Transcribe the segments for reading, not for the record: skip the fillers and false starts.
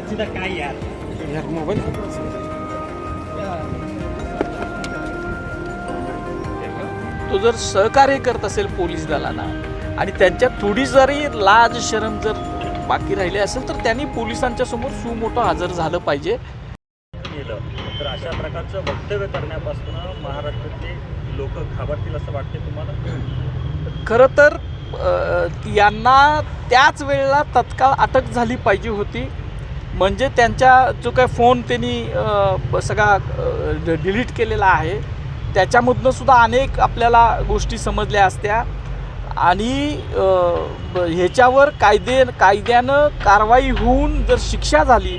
सीधा काय यार मोबाईल तो जर सहकार्य करत असेल पोलीस दलाला आणि त्यांच्यात थोडी जरी लाज शरम जर बाकी राहिली असेल तर त्यांनी पोलिसांच्या समोर सुमोठं हजर झालं पाहिजे. केलं तर अशा प्रकारचं वक्तव्य करण्यापासून महाराष्ट्रातले लोक घाबरतील असं वाटते तुम्हाला? खरं तर यांना त्याच वेळेला तत्काळ अटक झाली पाहिजे होती. म्हणजे त्यांच्या जो काय फोन त्यांनी सगळा डिलीट केलेला आहे त्याच्यामधनं सुद्धा अनेक आपल्याला गोष्टी समजल्या असत्या आणि ह्याच्यावर कायद्यानं कारवाई होऊन जर शिक्षा झाली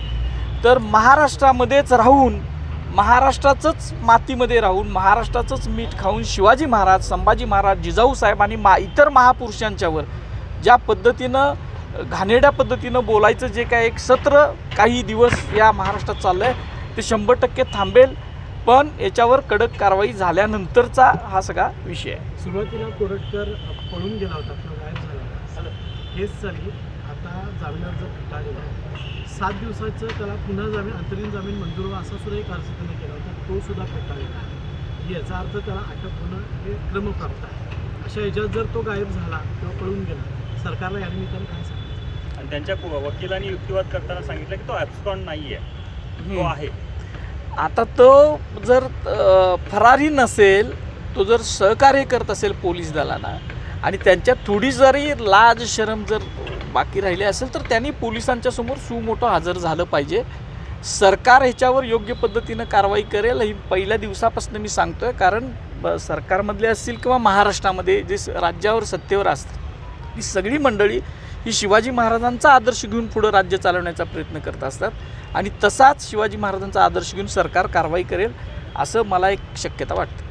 तर महाराष्ट्रामध्येच राहून महाराष्ट्राचंच मातीमध्ये राहून महाराष्ट्राचंच मीठ खाऊन शिवाजी महाराज, संभाजी महाराज, जिजाऊ साहेब आणि इतर महापुरुषांच्यावर ज्या पद्धतीनं घाणेरड्या पद्धतीनं बोलायचं जे काय एक सत्र काही दिवस या महाराष्ट्रात चाललं आहे ते 100% थांबेल. पण याच्यावर कडक कारवाई झाल्यानंतरचा हा सगळा विषय आहे. सुरुवातीला कोरटकर पळून गेला होता किंवा गायब झाला केस झाली, आता जामिनावर जर फेटाळलेला 7 दिवसाचं त्याला पुन्हा अंतरिम जामीन मंजूर व्हावा असा सुद्धा एक अर्ज त्याने केला होता, तो सुद्धा फेटाळलेला आहे. याचा अर्थ त्याला अटक होणं हे क्रमप्राप्त आहे. अशा ह्याच्यात जर तो गायब झाला किंवा पळून गेला सरकारला या निमित्तानं काय सांगायचं? आणि त्यांच्या वकिलांनी युक्तिवाद करताना सांगितलं की तो ॲब्स्कॉन्ड नाही आहे, तो आहे. आता तो जर फरारी नसेल, तो जर सहकार्य करत असेल पोलीस दलाला आणि त्यांच्यात थोडी जरी लाज शरम जर बाकी राहिली असेल तर त्यांनी पोलिसांच्या समोर सुमोठं हजर झालं पाहिजे. सरकार ह्याच्यावर योग्य पद्धतीनं कारवाई करेल ही पहिल्या दिवसापासून मी सांगतोय. कारण सरकारमधले असतील किंवा महाराष्ट्रामध्ये जे राज्यावर सत्तेवर असतात ही सगळी मंडळी ही शिवाजी महाराजांचा आदर्श घेऊन पुढं राज्य चालवण्याचा प्रयत्न करत असतात आणि तसाच शिवाजी महाराजांचा आदर्श घेऊन सरकार कारवाई करेल असं मला एक शक्यता वाटते.